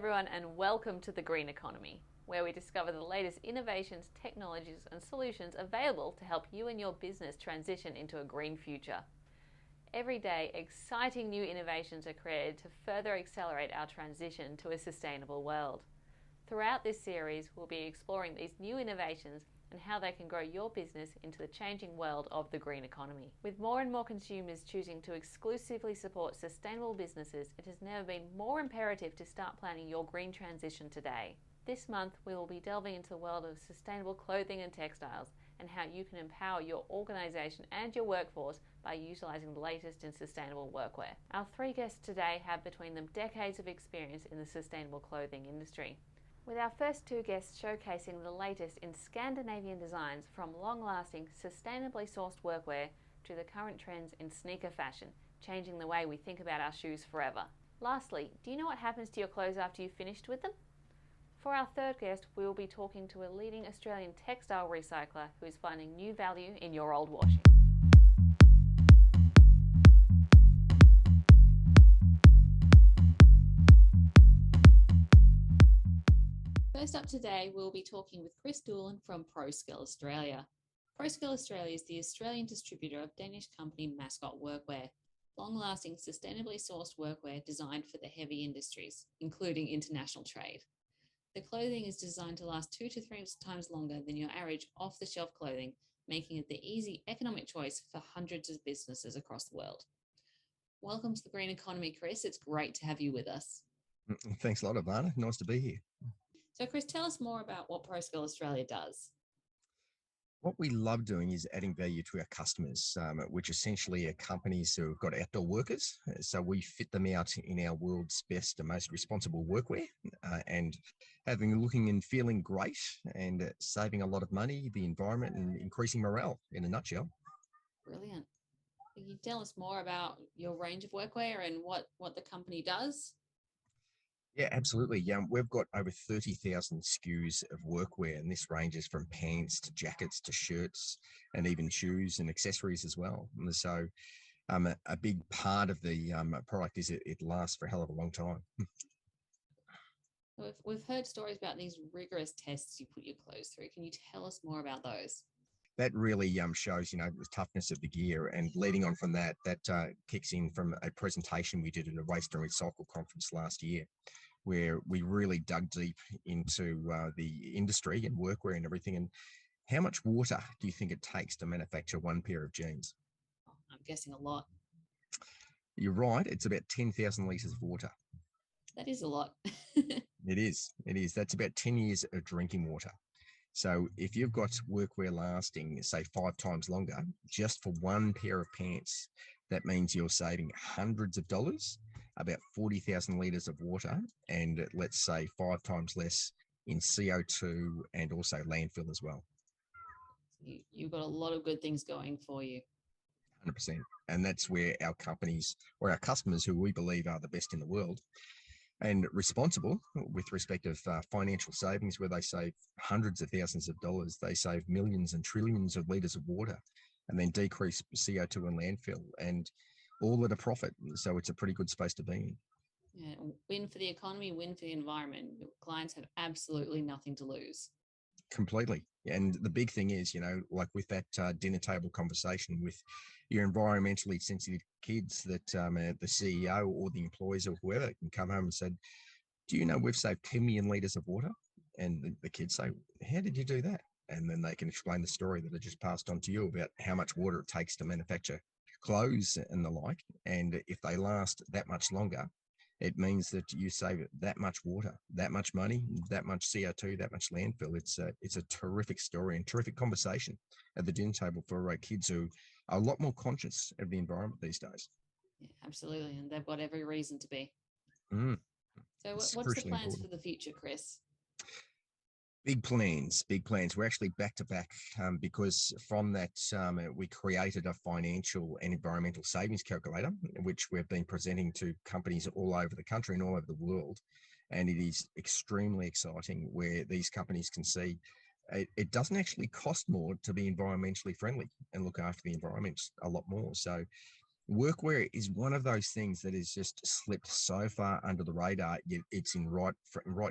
everyone, and welcome to the Green Economy, where we discover the latest innovations, technologies, and solutions available to help you and your business transition into a green future. Every day, exciting new innovations are created to further accelerate our transition to a sustainable world. Throughout this series, we'll be exploring these new innovations and how they can grow your business into the changing world of the green economy. With more and more consumers choosing to exclusively support sustainable businesses, it has never been more imperative to start planning your green transition today. This month, we will be delving into the world of sustainable clothing and textiles and how you can empower your organisation and your workforce by utilising the latest in sustainable workwear. Our three guests today have between them decades of experience in the sustainable clothing industry, with our first two guests showcasing the latest in Scandinavian designs, from long-lasting, sustainably sourced workwear to the current trends in sneaker fashion, changing the way we think about our shoes forever. Lastly, do you know what happens to your clothes after you've finished with them? For our third guest, we will be talking to a leading Australian textile recycler who is finding new value in your old washing. First up today, we'll be talking with Chris Doolan from ProScale Australia. ProScale Australia is the Australian distributor of Danish company Mascot Workwear, long-lasting, sustainably sourced workwear designed for the heavy industries, including international trade. The clothing is designed to last 2 to 3 times longer than your average off-the-shelf clothing, making it the easy economic choice for hundreds of businesses across the world. Welcome to the Green Economy, Chris. It's great to have you with us. Thanks a lot, Evannah. Nice to be here. So, Chris, tell us more about what ProScale Australia does. What we love doing is adding value to our customers, which essentially are companies who have got outdoor workers. So we fit them out in our world's best and most responsible workwear, and looking and feeling great, and saving a lot of money, the environment, and increasing morale in a nutshell. Brilliant. Can you tell us more about your range of workwear and what the company does? Yeah, absolutely. We've got over 30,000 SKUs of workwear, and this ranges from pants to jackets to shirts and even shoes and accessories as well. And so a big part of the product is it lasts for a hell of a long time. We've heard stories about these rigorous tests you put your clothes through. Can you tell us more about those? That really shows, the toughness of the gear. And leading on from that kicks in from a presentation we did at a Waste and Recycle conference last year, where we really dug deep into the industry and workwear and everything. And how much water do you think it takes to manufacture one pair of jeans? I'm guessing a lot. You're right. It's about 10,000 litres of water. That is a lot. It is. That's about 10 years of drinking water. So if you've got workwear lasting, say, 5 times longer, just for one pair of pants, that means you're saving hundreds of dollars, about 40,000 litres of water, and let's say 5 times less in CO2 and also landfill as well. You've got a lot of good things going for you. 100%. And that's where our companies, or our customers, who we believe are the best in the world and responsible with respect of financial savings, where they save hundreds of thousands of dollars, they save millions and trillions of litres of water, and then decrease CO2 and landfill, and all at a profit. So it's a pretty good space to be in. Yeah, win for the economy, win for the environment. Your clients have absolutely nothing to lose. Completely. And the big thing is, like with that dinner table conversation with your environmentally sensitive kids, that the CEO or the employees or whoever can come home and say, do you know we've saved 10 million litres of water? And the kids say, how did you do that? And then they can explain the story that I just passed on to you about how much water it takes to manufacture clothes and the like. And if they last that much longer, it means that you save that much water, that much money, that much CO2, that much landfill. It's a terrific story and terrific conversation at the dinner table for kids who are a lot more conscious of the environment these days. Yeah, absolutely. And they've got every reason to be. So what's the plans for the future, Chris? Big plans. We're actually back to back because from that we created a financial and environmental savings calculator, which we've been presenting to companies all over the country and all over the world. And it is extremely exciting, where these companies can see it doesn't actually cost more to be environmentally friendly and look after the environment a lot more. So Workwear is one of those things that has just slipped so far under the radar, yet it's right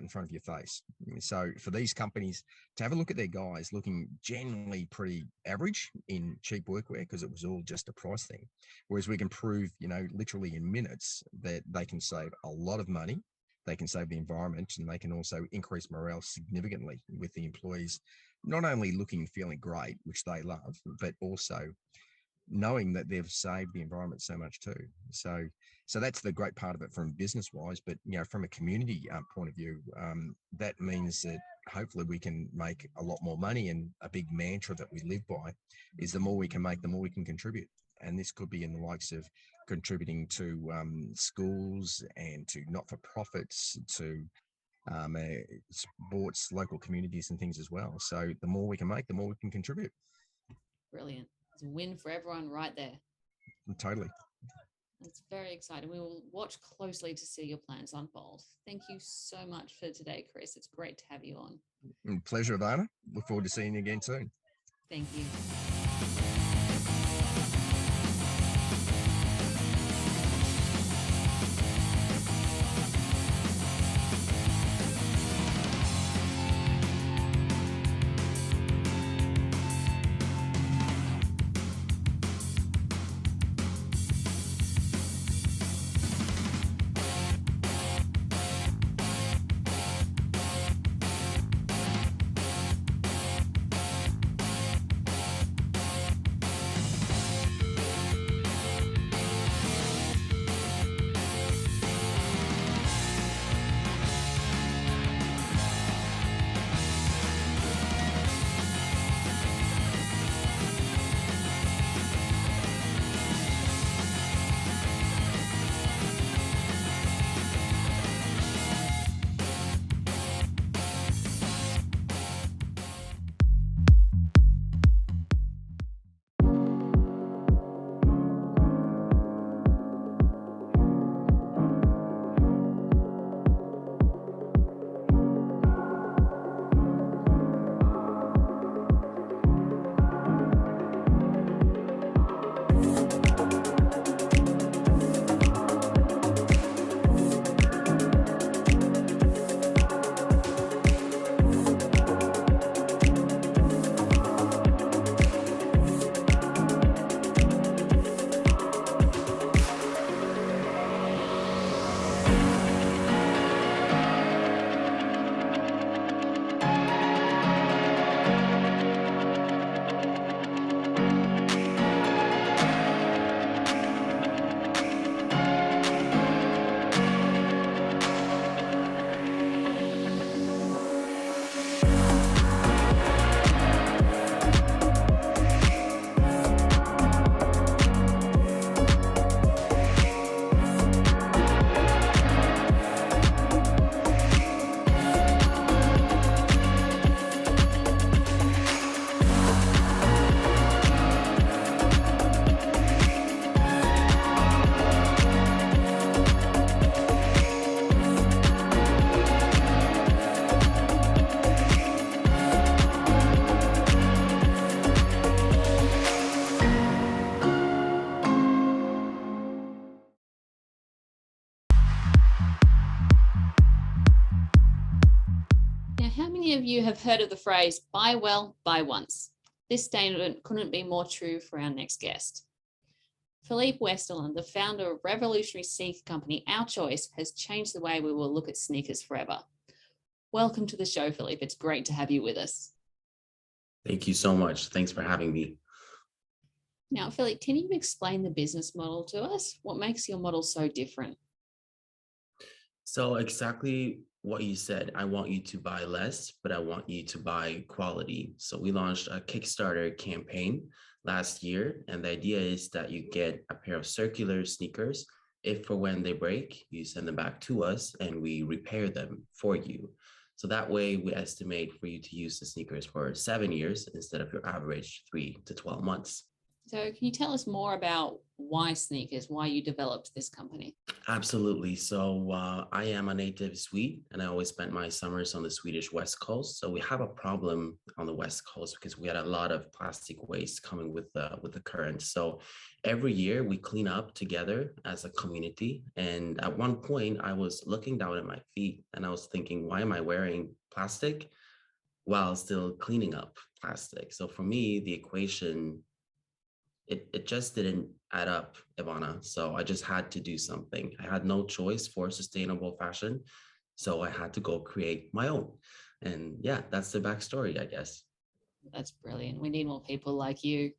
in front of your face. So for these companies to have a look at their guys looking generally pretty average in cheap workwear, because it was all just a price thing, whereas we can prove, literally in minutes that they can save a lot of money, they can save the environment, and they can also increase morale significantly with the employees, not only looking and feeling great, which they love, but also knowing that they've saved the environment so much too. So that's the great part of it from business wise, but from a community point of view, that means that hopefully we can make a lot more money. And a big mantra that we live by is the more we can make, the more we can contribute. And this could be in the likes of contributing to schools and to not-for-profits, to sports, local communities and things as well. So the more we can make, the more we can contribute. Brilliant. It's a win for everyone right there. Totally. That's very exciting. We will watch closely to see your plans unfold. Thank you so much for today, Chris. It's great to have you on. Pleasure, Evannah. Look forward to seeing you again soon. Thank you. How many of you have heard of the phrase, buy well, buy once? This statement couldn't be more true for our next guest. Philippe Westerland, the founder of revolutionary sneaker company Our Choice, has changed the way we will look at sneakers forever. Welcome to the show, Philippe. It's great to have you with us. Thank you so much. Thanks for having me. Now, Philippe, can you explain the business model to us? What makes your model so different? So exactly what you said. I want you to buy less, but I want you to buy quality. So we launched a Kickstarter campaign last year. And the idea is that you get a pair of circular sneakers. If for when they break, you send them back to us and we repair them for you. So that way we estimate for you to use the sneakers for 7 years instead of your average 3 to 12 months. So can you tell us more about why sneakers, why you developed this company? Absolutely. So I am a native Swede, and I always spent my summers on the Swedish West Coast. So we have a problem on the West Coast because we had a lot of plastic waste coming with the current. So every year we clean up together as a community. And at one point, I was looking down at my feet, and I was thinking, why am I wearing plastic while still cleaning up plastic? So for me, the equation it just didn't add up, Evannah. So I just had to do something. I had no choice for sustainable fashion. So I had to go create my own. And yeah, that's the backstory, I guess. That's brilliant. We need more people like you.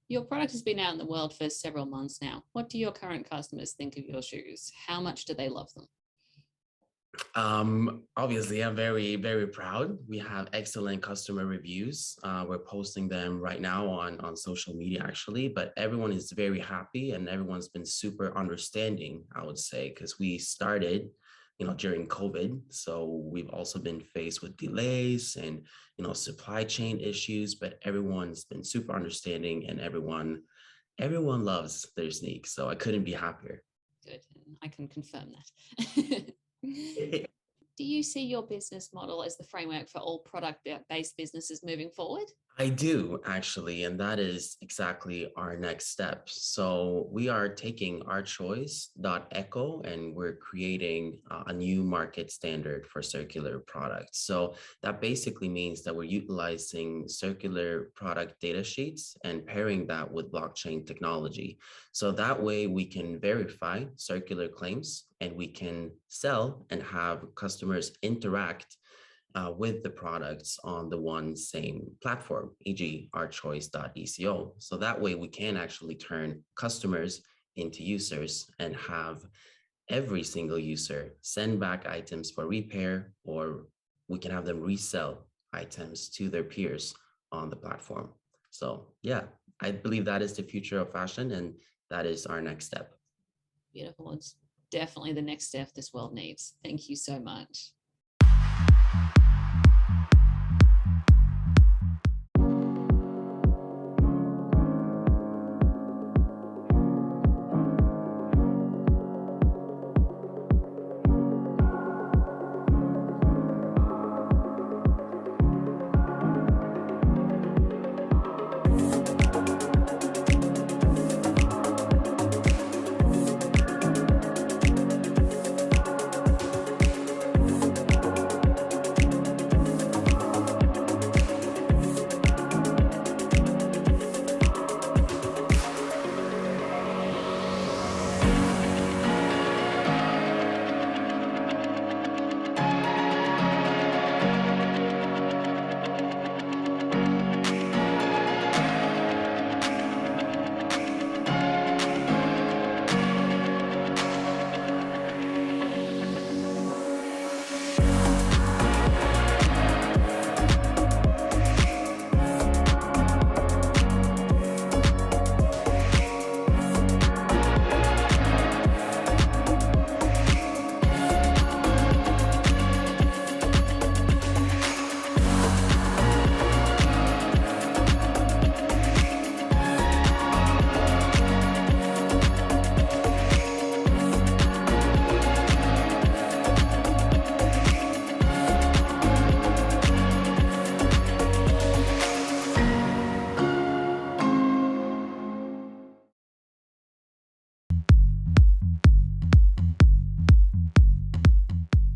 Your product has been out in the world for several months now. What do your current customers think of your shoes? How much do they love them? Obviously, I'm very, very proud. We have excellent customer reviews. We're posting them right now on social media, actually, but everyone is very happy and everyone's been super understanding, I would say, because we started, during COVID. So we've also been faced with delays and, supply chain issues, but everyone's been super understanding and everyone loves their sneaks. So I couldn't be happier. Good. I can confirm that. Do you see your business model as the framework for all product-based businesses moving forward? I do actually, and that is exactly our next step. So we are taking our choice.eco and we're creating a new market standard for circular products. So that basically means that we're utilizing circular product data sheets and pairing that with blockchain technology. So that way we can verify circular claims and we can sell and have customers interact with the products on the one same platform, e.g. ourchoice.eco. So that way we can actually turn customers into users and have every single user send back items for repair, or we can have them resell items to their peers on the platform. So yeah, I believe that is the future of fashion and that is our next step. Beautiful. It's definitely the next step this world needs. Thank you so much.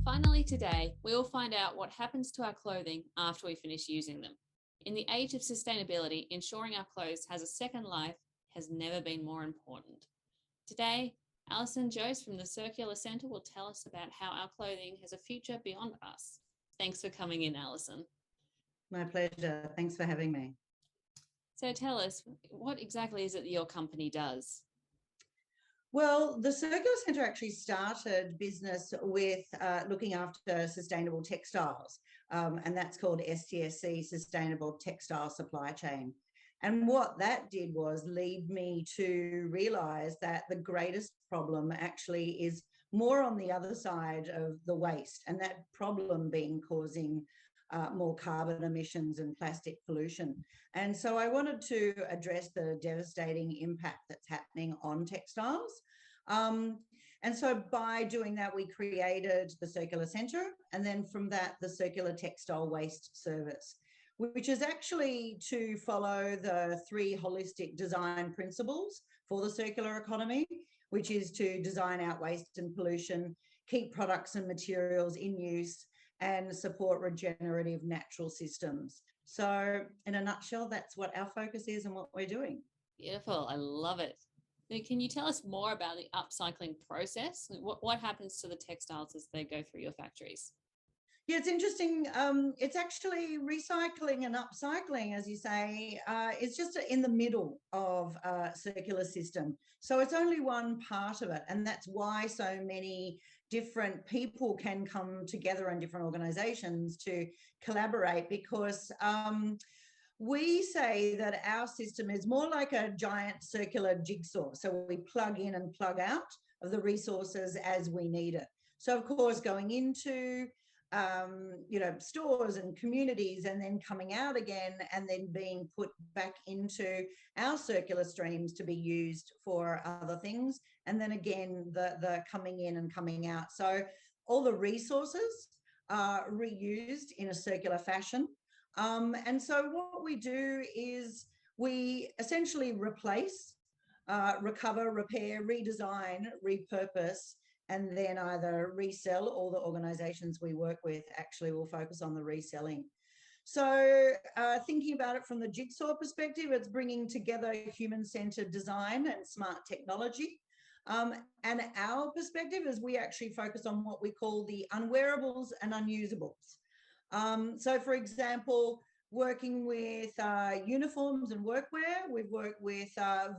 Finally, today, we will find out what happens to our clothing after we finish using them. In the age of sustainability, ensuring our clothes has a second life has never been more important. Today, Alison Jose from the Circular Centre will tell us about how our clothing has a future beyond us. Thanks for coming in, Alison. My pleasure. Thanks for having me. So tell us, what exactly is it that your company does? Well, the Circular Centre actually started business with looking after sustainable textiles, and that's called STSC, Sustainable Textile Supply Chain. And what that did was lead me to realise that the greatest problem actually is more on the other side of the waste, and that problem being causing more carbon emissions and plastic pollution. And so I wanted to address the devastating impact that's happening on textiles. And so by doing that, we created the Circular Centre, and then from that, the Circular Textile Waste Service, which is actually to follow the 3 holistic design principles for the circular economy, which is to design out waste and pollution, keep products and materials in use, and support regenerative natural systems. So in a nutshell, that's what our focus is and what we're doing. Beautiful. I love it. So can you tell us more about the upcycling process? What happens to the textiles as they go through your factories? Yeah, it's interesting. It's actually recycling and upcycling, as you say. It's just in the middle of a circular system. So it's only one part of it. And that's why so many different people can come together in different organizations to collaborate, because we say that our system is more like a giant circular jigsaw. So we plug in and plug out of the resources as we need it. So of course, going into stores and communities, and then coming out again, and then being put back into our circular streams to be used for other things. And then again, the coming in and coming out. So all the resources are reused in a circular fashion. And so what we do is we essentially replace, recover, repair, redesign, repurpose, and then either resell. All the organizations we work with actually will focus on the reselling. So thinking about it from the jigsaw perspective, it's bringing together human-centered design and smart technology. And our perspective is we actually focus on what we call the unwearables and unusables. So for example, working with uniforms and workwear, we've worked with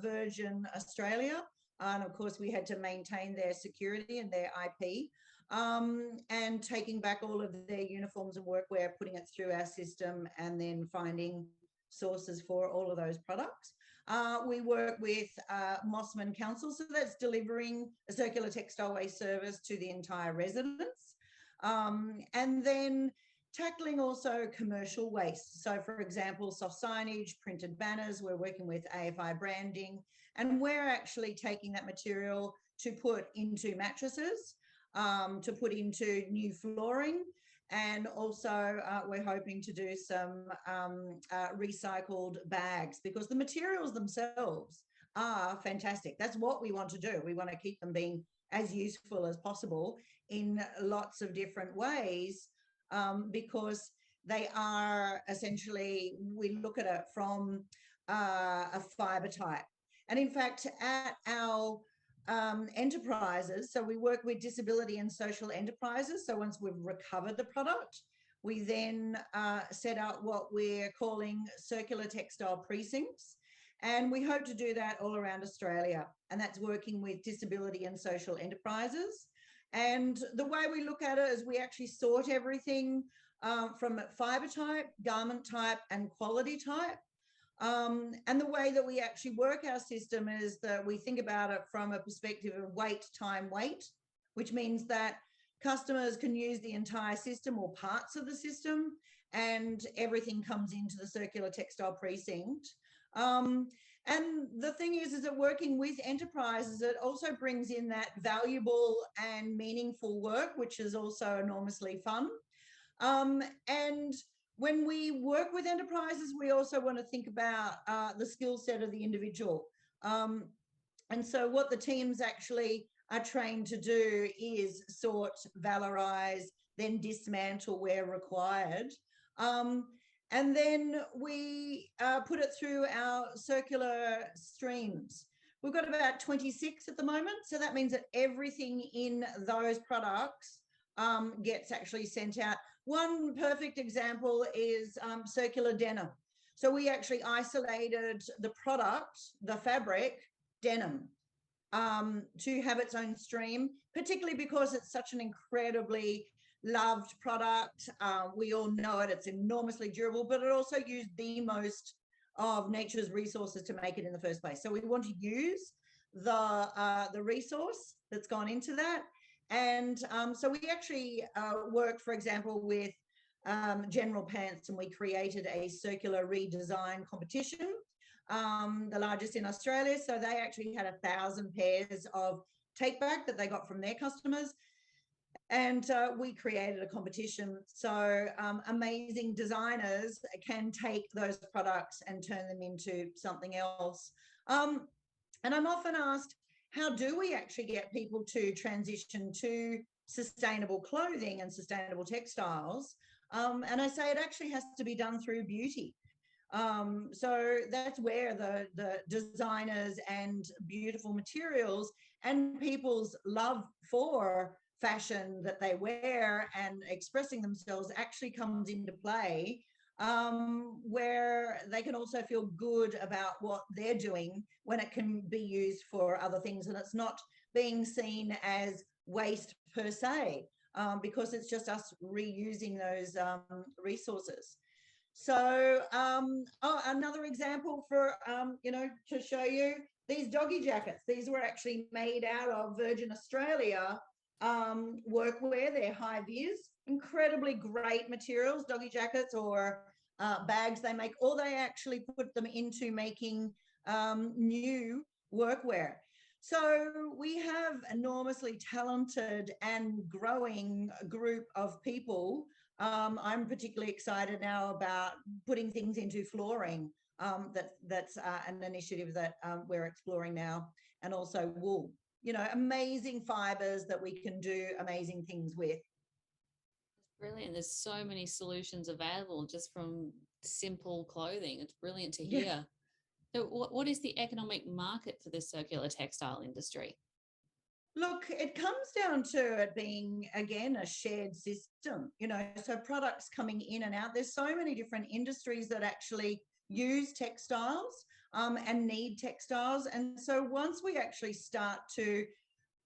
Virgin Australia. And of course, we had to maintain their security and their IP, and taking back all of their uniforms and workwear, putting it through our system, and then finding sources for all of those products. We work with Mossman Council, so that's delivering a circular textile waste service to the entire residence. And then tackling also commercial waste. So for example, soft signage, printed banners, we're working with AFI branding, and we're actually taking that material to put into mattresses, to put into new flooring, and also we're hoping to do some recycled bags, because the materials themselves are fantastic. That's what we want to do. We want to keep them being as useful as possible in lots of different ways, because they are essentially, we look at it from a fiber type. And in fact, at our enterprises, so we work with disability and social enterprises. So once we've recovered the product, we then set up what we're calling circular textile precincts. And we hope to do that all around Australia. And that's working with disability and social enterprises. And the way we look at it is we actually sort everything from fiber type, garment type, and quality type. And the way that we actually work our system is that we think about it from a perspective of wait, time, weight, which means that customers can use the entire system or parts of the system, and everything comes into the circular textile precinct. And the thing is that working with enterprises, it also brings in that valuable and meaningful work, which is also enormously fun. And when we work with enterprises, we also want to think about the skill set of the individual. And so what the teams actually are trained to do is sort, valorize, then dismantle where required. And then we put it through our circular streams. We've got about 26 at the moment. So that means that everything in those products gets actually sent out. One perfect example is circular denim. So we actually isolated the product, the fabric, denim, to have its own stream, particularly because it's such an incredibly loved product. We all know it, it's enormously durable, but it also used the most of nature's resources to make it in the first place. So we want to use the resource that's gone into that. And so we actually worked, for example, with general pants, and we created a circular redesign competition, the largest in Australia. So they actually had 1,000 pairs of take back that they got from their customers. And we created a competition. So amazing designers can take those products and turn them into something else. And I'm often asked, how do we actually get people to transition to sustainable clothing and sustainable textiles? And I say it actually has to be done through beauty. So that's where the designers and beautiful materials and people's love for fashion that they wear and expressing themselves actually comes into play, where they can also feel good about what they're doing when it can be used for other things, and it's not being seen as waste per se, because it's just us reusing those resources. So, another example for, to show you, these doggy jackets. These were actually made out of Virgin Australia workwear. They're high vis, incredibly great materials, doggy jackets or bags they make, or they actually put them into making new workwear. So we have enormously talented and growing group of people. I'm particularly excited now about putting things into flooring. That's an initiative that we're exploring now, and also wool. Amazing fibers that we can do amazing things with. Brilliant. There's so many solutions available just from simple clothing. It's brilliant to Yeah. hear. So what is the economic market for the circular textile industry? Look, it comes down to it being, again, a shared system, so products coming in and out. There's so many different industries that actually use textiles and need textiles. And so once we actually start to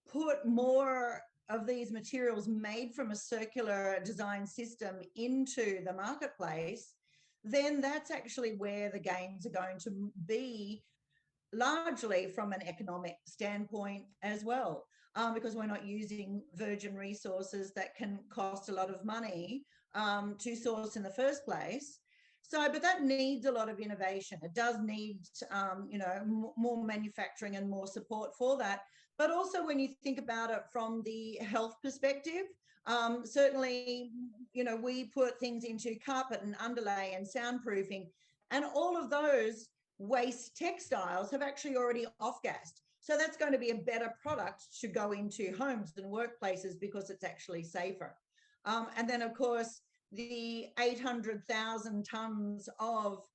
put more of these materials made from a circular design system into the marketplace, then that's actually where the gains are going to be, largely from an economic standpoint as well, because we're not using virgin resources that can cost a lot of money to source in the first place. So, but that needs a lot of innovation. It does need, more manufacturing and more support for that. But also when you think about it from the health perspective, certainly, we put things into carpet and underlay and soundproofing, and all of those waste textiles have actually already off-gassed. So that's going to be a better product to go into homes and workplaces because it's actually safer. And then, of course, the 800,000 tonnes of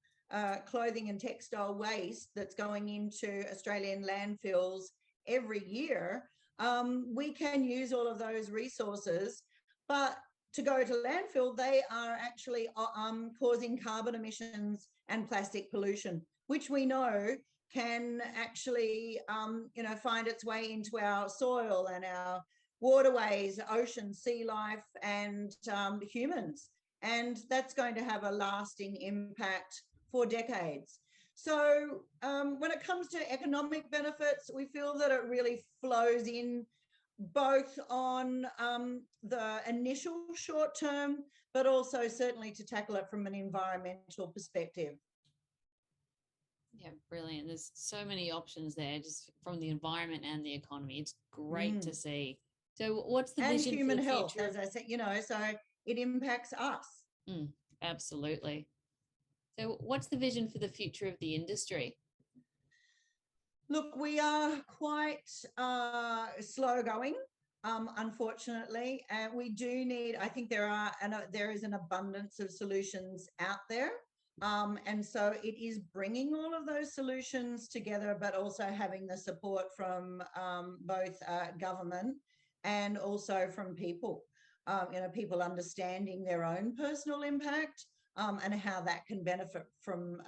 clothing and textile waste that's going into Australian landfills every year, we can use all of those resources, but to go to landfill, they are actually causing carbon emissions and plastic pollution, which we know can actually, find its way into our soil and our waterways, ocean, sea life, and humans. And that's going to have a lasting impact for decades. So when it comes to economic benefits, we feel that it really flows in both on the initial short term, but also certainly to tackle it from an environmental perspective. Yeah, brilliant. There's so many options there, just from the environment and the economy. It's great to see. So what's the vision and human for the health, future? as I said, so it impacts us. Absolutely. So what's the vision for the future of the industry? Look, we are quite slow going, unfortunately, and we do need, I think there is an abundance of solutions out there. And so it is bringing all of those solutions together, but also having the support from both government and also from people, people understanding their own personal impact and how that can benefit from,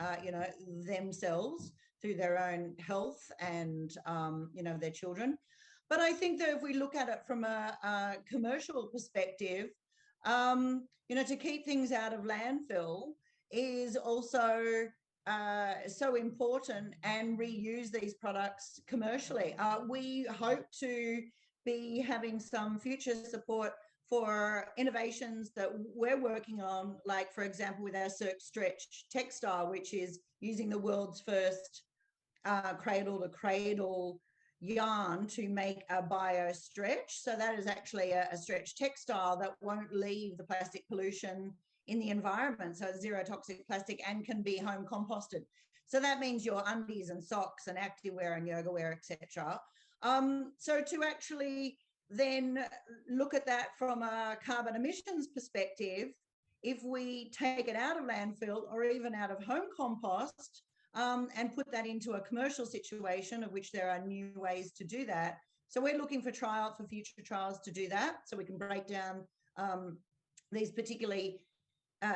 themselves through their own health and, their children. But I think that if we look at it from a commercial perspective, to keep things out of landfill is also so important, and reuse these products commercially. We hope to be having some future support for innovations that we're working on, like, for example, with our Cirque Stretch textile, which is using the world's first cradle-to-cradle yarn to make a bio stretch. So that is actually a stretch textile that won't leave the plastic pollution in the environment. So it's zero toxic plastic and can be home composted. So that means your undies and socks and activewear and yoga wear, etc. So to actually then look at that from a carbon emissions perspective, if we take it out of landfill or even out of home compost, and put that into a commercial situation, of which there are new ways to do that. So we're looking for future trials to do that, so we can break down these particularly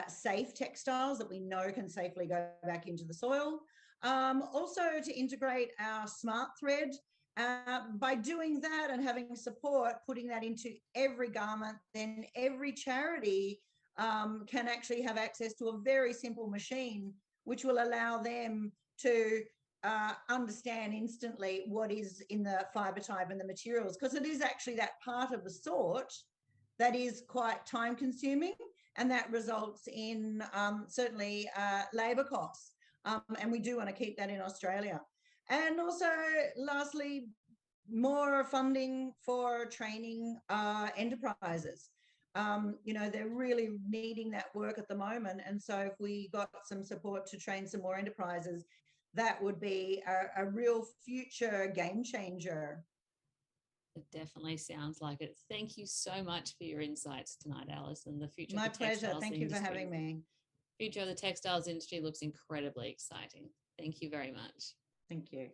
safe textiles that we know can safely go back into the soil. Also to integrate our smart thread. By doing that and having support, putting that into every garment, then every charity can actually have access to a very simple machine, which will allow them to understand instantly what is in the fibre type and the materials, because it is actually that part of the sort that is quite time consuming, and that results in certainly labour costs. And we do want to keep that in Australia. And also, lastly, more funding for training enterprises. They're really needing that work at the moment. And so if we got some support to train some more enterprises, that would be a real future game changer. It definitely sounds like it. Thank you so much for your insights tonight, Alice, and the future My of the pleasure. textiles Thank you industry. for having me. Future of the textiles industry looks incredibly exciting. Thank you very much. Thank you.